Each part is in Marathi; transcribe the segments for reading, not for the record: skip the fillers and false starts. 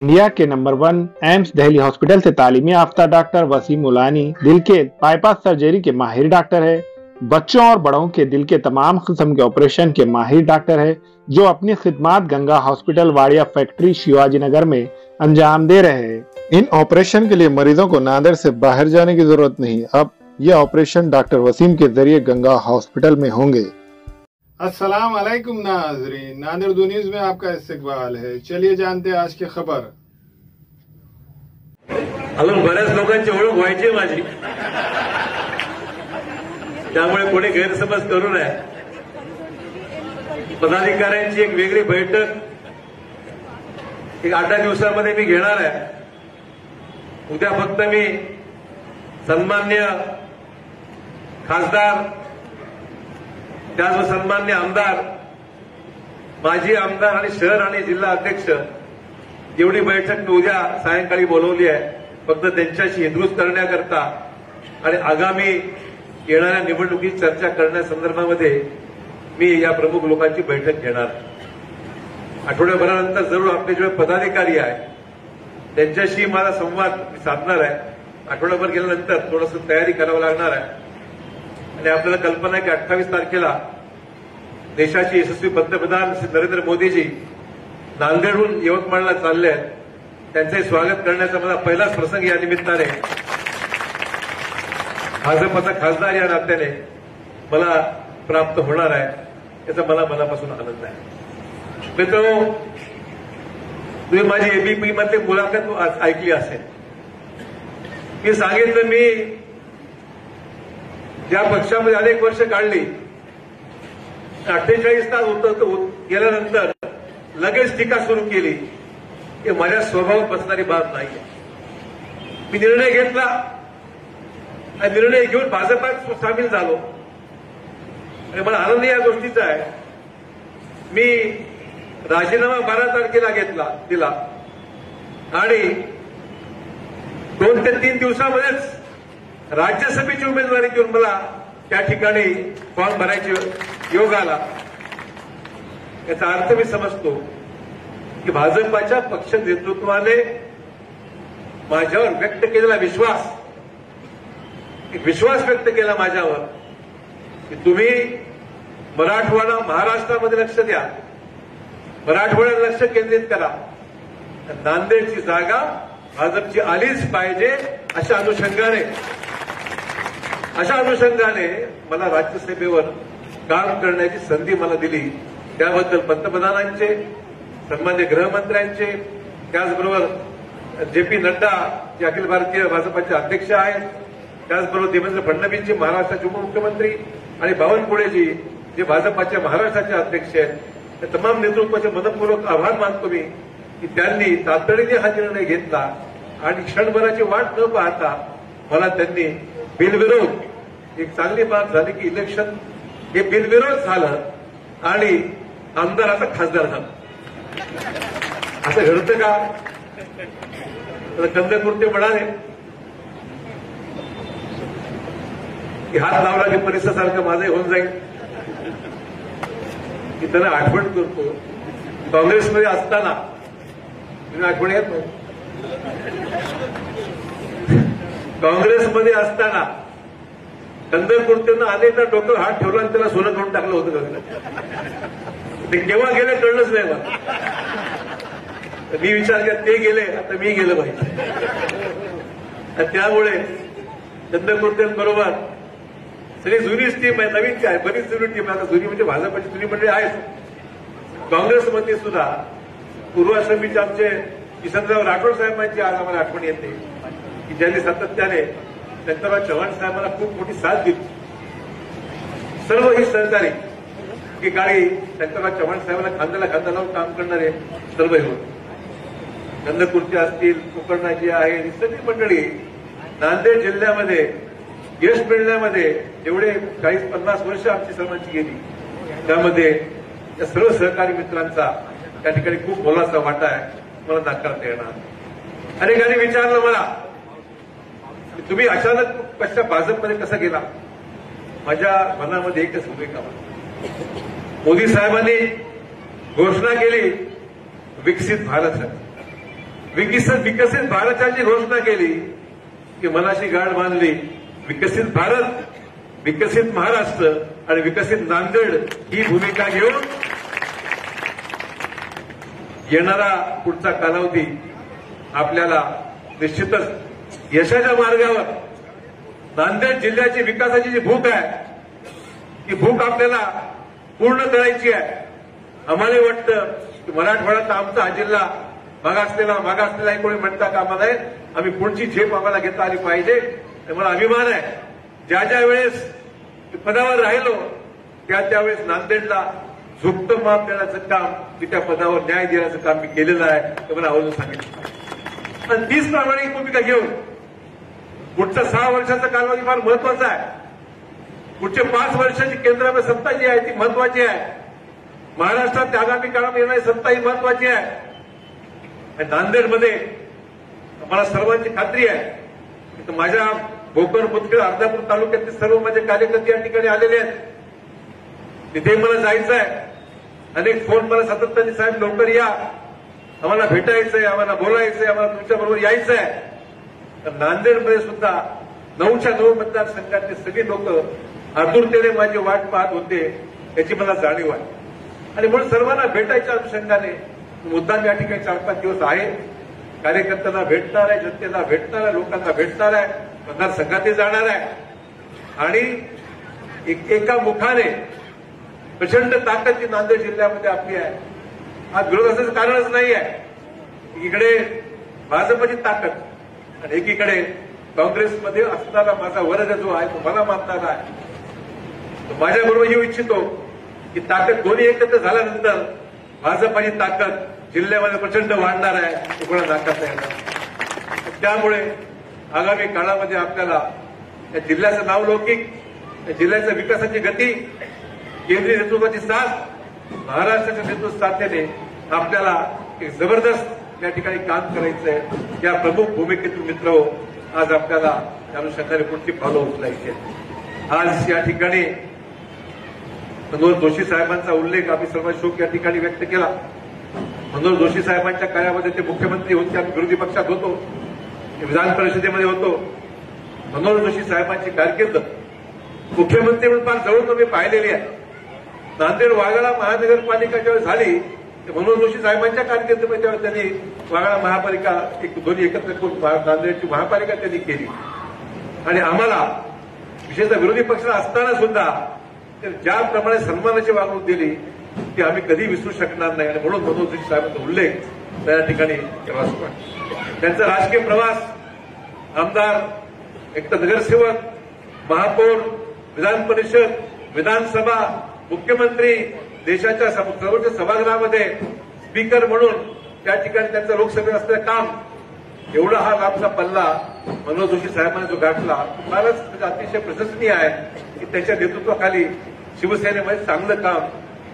इंडिया के नंबर 1 एम्स दिल्ली हॉस्पिटल से तालीमी याफ्ता डॉक्टर वसीम उलानी दिल के बाईपास सर्जरी के माहिर डॉक्टर है। बच्चों और बड़ों के दिल के तमाम किस्म के ऑपरेशन के माहिर डॉक्टर है, जो अपनी खिदमत गंगा हॉस्पिटल वाडिया फैक्ट्री शिवाजी नगर में अंजाम दे रहे हैं। इन ऑपरेशन के लिए मरीजों को नांदेड़ से बाहर जाने की जरूरत नहीं। अब यह ऑपरेशन डॉक्टर वसीम के जरिए गंगा हॉस्पिटल में होंगे। अस्सलाम वालेकुम नाज़रीन, नांदेड़ दो न्यूज में आपका इस्तकबाल है। चलिए जानते हैं आज की खबर। अजून बऱ्याच लोकांची ओळख व्हायची आहे माझी, त्यामुळे कोणी गैरसमज करू नये। पदाधिकाऱ्यांची एक वेगळी बैठक एक 8 दिवसामध्ये मी घेणार आहे। उद्या फक्त मी सन्माननीय खासदार, त्याच सन्माननीय आमदार, माजी आमदार आणि शहर आणि जिल्हा अध्यक्ष एवढी बैठक मी उद्या सायंकाळी बोलवली आहे, फक्त त्यांच्याशी हितगुज करण्याकरता आणि आगामी येणाऱ्या निवडणुकीत चर्चा करण्यासंदर्भामध्ये मी या प्रमुख लोकांची बैठक घेणार। आठवड्याभरानंतर जरूर आपले जे पदाधिकारी आहेत त्यांच्याशी मला संवाद साधणार आहे। आठवड्याभर गेल्यानंतर थोडंसं तयारी करावं लागणार आहे आणि आपल्याला कल्पना आहे की 28 तारखेला देशाचे यशस्वी पंतप्रधान श्री नरेंद्र मोदीजी नांदेडहून यवतमाळला चालले आहेत। त्यांचे स्वागत करण्याचा माझा पहिलाच प्रसंग या निमित्ताने भाजपचा खासदार या नात्याने मला प्राप्त होणार आहे, याचा मला मनापासून आनंद आहे। मित्रांनो, तुम्ही माझी एबीपी मध्ये मुलाखत ऐकली असेल। मी सांगितलं, मी ज्या पक्षामध्ये अनेक वर्ष काढली, 48 तास गेल्यानंतर लगेच टीका सुरू केली, हे माझ्या स्वभावात बसणारी बाब नाही। मी निर्णय घेतला आणि निर्णय घेऊन भाजपात सामील झालो आणि मला आनंद या गोष्टीचा आहे। मी राजीनामा 12 तारखेला दिला आणि 2 ते 3 दिवसामध्येच राज्यसभेची उमेदवारी घेऊन मला त्या ठिकाणी फॉर्म भरायचे योग आला। याचा अर्थ मी समजतो की भाजपाच्या पक्ष नेतृत्वाने माझ्यावर व्यक्त केलेला विश्वास व्यक्त केला माझ्यावर की तुम्ही मराठवाडा महाराष्ट्रामध्ये लक्ष द्या, मराठवाड्यात लक्ष केंद्रित करा, नांदेडची जागा भाजपची आलीच पाहिजे अशा अनुषंगाने मला राज्यसभेवर काम करण्याची संधी मला दिली। त्याबद्दल पंतप्रधानांचे, सन्मान्य गृहमंत्र्यांचे, त्याचबरोबर जे.पी. नड्डा जे अखिल भारतीय भाजपाचे अध्यक्ष आहेत, त्याचबरोबर देवेंद्र फडणवीसजी महाराष्ट्राचे उपमुख्यमंत्री आणि बावनकुळेजी जे भाजपाच्या महाराष्ट्राचे अध्यक्ष आहेत, त्या तमाम नेतृत्वाचे मनपूर्वक आभार मानतो मी की त्यांनी तातडीने हा निर्णय घेतला आणि क्षणभराची वाट न पाहता मला त्यांनी बिनविरोध, एक चांगली बाब झाली की इलेक्शन हे बिनविरोध झालं आणि आमदार आता खासदार झाला। असं घडतं का? कंदकुर्ते म्हणाले की हात लावला की परिसरासारखं माझं होऊन जाईल। की त्यांना आठवण करतो, काँग्रेसमध्ये असताना तुम्ही आठवण येत नाही, काँग्रेसमध्ये असताना कंदकुर्तेनं अनेकदा डोक्यावर हात ठेवला आणि त्याला सोनं करून टाकलं होतं। ते केव्हा गेले कळलंच नाही मला। मी विचार केला, ते गेले, आता मी गेलं पाहिजे। त्यामुळे कंदकुर्तेबरोबर सगळी जुनीच टीम आहे, नवीन काय बरीच जुनी टीम आहे। आता जुनी म्हणजे भाजपची जुनी मंडळी आहेच। काँग्रेसमध्ये सुद्धा पूर्व समितीचे आमचे किसनराव राठोड साहेबांची आज आम्हाला आठवण येते की ज्यांनी सातत्याने शंकरराव चव्हाण साहेबांना खूप मोठी साथ दिली। सर्व ही सहकारी एकेकाळी शंकरराव चव्हाण साहेबांना खांद्याला खांदा लावून काम करणारे सर्व हे होते। कंदकुर्ते असतील, कोकणाजी आहे, ही सगळी मंडळी नांदेड जिल्ह्यामध्ये यश मिळण्यामध्ये जेवढे 40-50 वर्ष आमची सर्वांची गेली, त्यामध्ये या सर्व सहकारी मित्रांचा त्या ठिकाणी खूप मोलाचा वाटा आहे, मला नाकारता येणार। अनेकांनी विचारलं मला की तुम्ही अचानक कशा भाजपमध्ये कसा गेला? माझ्या मनामध्ये एकच भूमिका होती। मोदी साहेबांनी घोषणा केली विकसित भारत, विकसित भारताची घोषणा केली की मनाशी गाठ बांधली. विकसित भारत, विकसित महाराष्ट्र आणि विकसित नांदेड ही भूमिका घेऊन येणारा पुढचा कालावधी आपल्याला निश्चितच यशाच्या मार्गावर, नांदेड जिल्ह्याची विकासाची जी भूक आहे ती भूक आपल्याला पूर्ण करायची आहे. आम्हाला वाटतं की मराठवाड्यात आमचा हा जिल्हा मागासलेला कोणी म्हणता कामा नये. आम्ही पुढची झेप आम्हाला घेता आली पाहिजे. मला अभिमान आहे, ज्या वेळेस पदावर राहिलो त्यावेळेस नांदेडला झुकतं माप देण्याचं काम, की त्या पदावर न्याय देण्याचं काम मी केलेलं आहे, ते मला आवर्जून सांगितलं. आणि तीच प्रामाणिक भूमिका घेऊन पुढच्या 6 वर्षाचा कालावधी फार महत्वाचा आहे. पुढच्या 5 वर्षाची केंद्रामध्ये सत्ता जी आहे ती महत्वाची आहे. महाराष्ट्रात आगामी काळामध्ये येणारी सत्ता ही महत्वाची आहे. आणि नांदेडमध्ये मला सर्वांची खात्री आहे की माझ्या भोकर, मुदखेड, अर्धापूर तालुक्यातले सर्व माझे कार्यकर्ते या ठिकाणी आलेले आहेत. तिथे मला जायचं आहे. अनेक फोन मला सातत्याने, साहेब लवकर या, आम्हाला भेटायचंय, आम्हाला बोलायचंय, आम्हाला तुमच्याबरोबर यायचं आहे. तर नांदेडमध्ये सुद्धा 9च्या 9 मतदारसंघातले सगळे लोक आतुरतेने माझी वाट पाहत होते, याची मला जाणीव आहे. आणि म्हणून सर्वांना भेटायच्या अनुषंगाने मुद्दाम या ठिकाणी 4-5 दिवस आहे. कार्यकर्त्यांना भेटणार आहे, जनतेला भेटणार आहे, लोकांना भेटणार आहे, मतदारसंघातही जाणार आहे. आणि एका मुखाने प्रचंड ताकद जी नांदेड जिल्ह्यामध्ये आपली आहे. आज विरोध असायचं कारणच नाही आहे. एकीकडे भाजपची ताकद आणि एकीकडे काँग्रेसमध्ये असणारा माझा वर्ग जो आहे तो मला मानणारा आहे. माझ्याबरोबर येऊ इच्छितो की ताकद दोन्ही एकत्र झाल्यानंतर भाजपाची ताकद जिल्ह्यामध्ये प्रचंड वाढणार आहे, तो कोणा नाकारता येणार. त्यामुळे आगामी काळामध्ये आपल्याला या जिल्ह्याचं नावलौकिक, या जिल्ह्याच्या विकासाची गती, केंद्रीय नेतृत्वाची साथ, महाराष्ट्राच्या नेतृत्व साथेने आपल्याला एक जबरदस्त या ठिकाणी काम करायचंय. या प्रमुख भूमिकेतून मित्र आज आपल्याला त्या अनुषंगाने पुढची पावलं उचलायची. आज या ठिकाणी मनोहर जोशी साहेबांचा उल्लेख आम्ही सर्व शोक या ठिकाणी व्यक्त केला. मनोहर जोशी साहेबांच्या काळामध्ये ते मुख्यमंत्री होते, आम्ही विरोधी पक्षात होतो, विधान परिषदेमध्ये होतो. मनोहर जोशी साहेबांची कारकीर्द मुख्यमंत्री म्हणून फार जवळून मी पाहिलेली आहे. नांदेड वाघाळा महानगरपालिका ज्यावेळी झाली ते मनोहर जोशी साहेबांच्या कारकिर्दीमध्ये त्यावेळी त्यांनी वाघाळा महापालिका दोन्ही एकत्र करून नांदेडची महापालिका त्यांनी केली. आणि आम्हाला विशेषतः विरोधी पक्ष असताना सुद्धा ज्याप्रमाणे सन्मानाची वागणूक दिली ती आम्ही कधी विसरू शकणार नाही. आणि म्हणून मनोहर जोशी साहेबांचा उल्लेख त्या ठिकाणी केला असतो. त्यांचा राजकीय प्रवास, आमदार, एक तर नगरसेवक, महापौर, विधान परिषद, विधानसभा, मुख्यमंत्री, देशाच्या सर्वोच्च सभागृहामध्ये स्पीकर म्हणून त्या ठिकाणी त्यांचं लोकसभेत असलेलं काम, एवढा हा लांबचा पल्ला मनोहर जोशी साहेबांनी जो गाठला फारच अतिशय प्रशंसनीय आहे की त्याच्या नेतृत्वाखाली शिवसेनेमध्ये चांगलं काम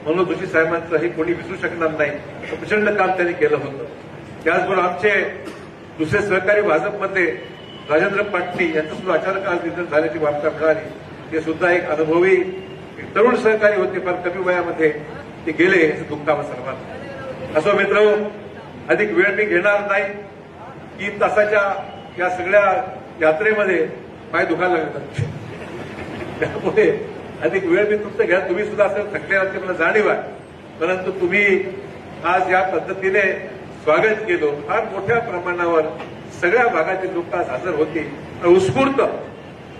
मनोहर जोशी साहेबांचं हे कोणी विसरू शकणार नाही. प्रचंड काम त्यांनी केलं होतं. त्याचबरोबर आमचे दुसरे सहकारी भाजपमध्ये राजेंद्र पाटणी यांचं सुद्धा अचानक आज निधन झाल्याची वार्ता मिळाली. ते सुद्धा एक अनुभवी तरुण सहकारी होते, फार कमी वयामध्ये ते गेले, याचं दुःख आम्हा सर्वांना. असो मित्र, अधिक वेळ मी घेणार नाही. 3 तासाच्या या सगळ्या यात्रेमध्ये पाय दुखायला लागतात, त्यामुळे अधिक वेळ मी तुमचं घ्या. तुम्ही सुद्धा असं थकलेला मला जाणीव आहे, परंतु तुम्ही आज या पद्धतीने स्वागत केलं. फार मोठ्या प्रमाणावर सगळ्या भागातील लोक आज हजर होते.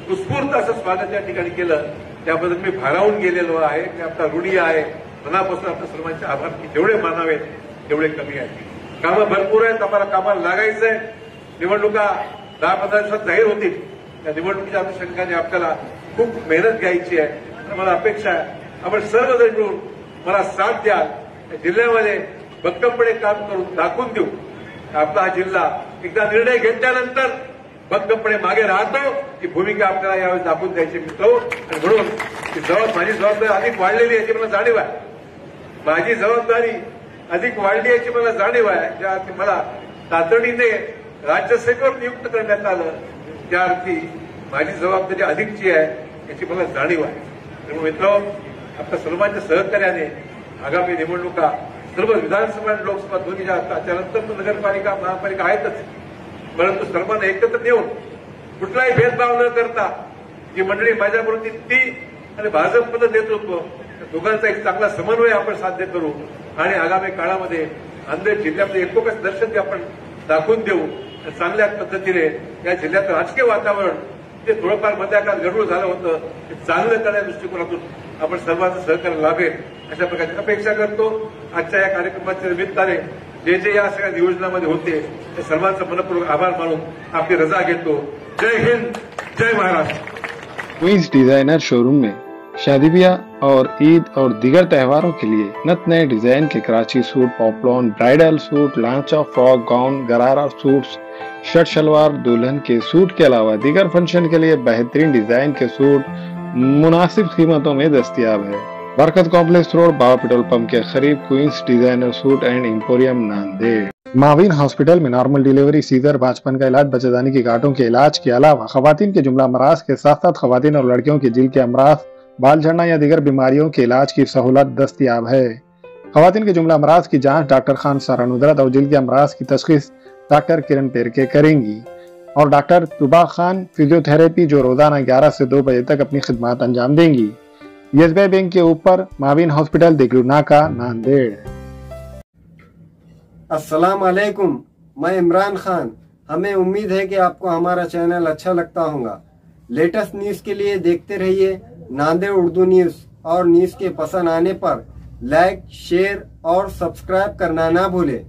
उत्स्फूर्त असं स्वागत या ठिकाणी केलं, त्याबद्दल मी भारावून गेलेलो आहे. मी आपला ऋणी आहे. मनापासून आपल्या सर्वांचे आभार, की जेवढे मानावेत तेवढे कमी आहेत. कामं भरपूर आहेत, आम्हाला कामाला लागायचंय. निवडणुका 10-15 दिवसात जाहीर होतील. त्या निवडणुकीच्या अनुषंगाने आपल्याला खूप मेहनत घ्यायची आहे. मला अपेक्षा आहे आपण सर्वजण मिळून मला साथ द्याल. जिल्ह्यामध्ये भक्कमपणे काम करून दाखवून देऊ आपला हा जिल्हा एकदा निर्णय घेतल्यानंतर भक्कमपणे मागे राहतो. ही भूमिका आपल्याला यावेळी दाखवून द्यायची मित्र. आणि म्हणून माझी जबाबदारी अधिक वाढलेली याची मला जाणीव आहे. माझी जबाबदारी अधिक वाढली याची मला जाणीव आहे. ज्या अर्थी मला तातडीने राज्यसभेवर नियुक्त करण्यात आलं त्या अर्थी माझी जबाबदारी अधिकची आहे याची मला जाणीव आहे. त्यामुळे मित्र, आपल्या सर्वांच्या सहकार्याने आगामी निवडणुका सर्व विधानसभा आणि लोकसभा दोन्ही ज्या असतात त्यानंतर नगरपालिका महापालिका आहेतच, परंतु सर्वांना एकत्र नेऊन कुठलाही भेदभाव न करता जी मंडळी माझ्याबरोबर ती आणि भाजपचं नेतृत्व दोघांचा एक चांगला समन्वय आपण साध्य करू आणि आगामी काळामध्ये नांदेड जिल्ह्यामध्ये एकोप्याचं दर्शन जे आपण दाखवून देऊ. चांगल्या पद्धतीने या जिल्ह्यात राजकीय वातावरण ते थोडंफार मध्या काळात गडबड झालं होतं ते चांगलं करण्याच्या दृष्टिकोनातून आपण सर्वांचं सहकार्य लाभेल अशा प्रकारची अपेक्षा करतो. आजच्या या कार्यक्रमाच्या निमित्ताने जे जे या सगळ्या नियोजनामध्ये होते ते सर्वांचा मनपूर्वक आभार मानून आपली रजा घेतो. जय हिंद, जय महाराष्ट्र. क्वींस डिजाइनर शोरूम में शादी ब्याह और ईद और दीगर त्योहारों के लिए नत नए डिजाइन के कराची सूट, पॉपलॉन, ब्राइडल सूट, लांचा, फ्रॉक, गाउन, गरारा सूट्स, शर्ट शलवार, दुल्हन के सूट के अलावा दीगर फंक्शन के लिए बेहतरीन डिजाइन के सूट मुनासिब कीमतों में दस्तयाब है. बरकत कॉम्प्लेक्स रोड, बाबा पेट्रोल पंप के करीब क्वींस डिजाइनर सूट end emporium Nanded. Mauvin hospital में नॉर्मल डिलीवरी, सीजर, बाचपन का इलाज, बच्चेदानी की गांठों के इलाज के अलावा खवातीन के जुमला अमराज के साथ साथ खवातीन और लड़कियों के जिल के अमराज, बाल झड़ना या दीगर बीमारियों के इलाज की सहूलत दस्तयाब है. खवातीन के जुमला अमराज की जांच डॉक्टर खान सारा नुदरत और जिल के अमराज की तशखीस डॉक्टर किरण पेरके करेंगी और डॉक्टर तुबा खान फिजियोथेरेपी जो रोजाना 11 से 2 बजे तक अपनी खिदमत अंजाम देंगी. एसबीआई बैंक के ऊपर माविन हॉस्पिटल, दिगरू नाका, नांदेड़. अस्सलाम वालेकुम, मैं इमरान खान. हमें उम्मीद है कि आपको हमारा चैनल अच्छा लगता होगा. लेटेस्ट न्यूज के लिए देखते रहिए नांदेड़ उर्दू न्यूज और न्यूज के पसंद आने पर लाइक, शेयर और सब्सक्राइब करना ना भूलें.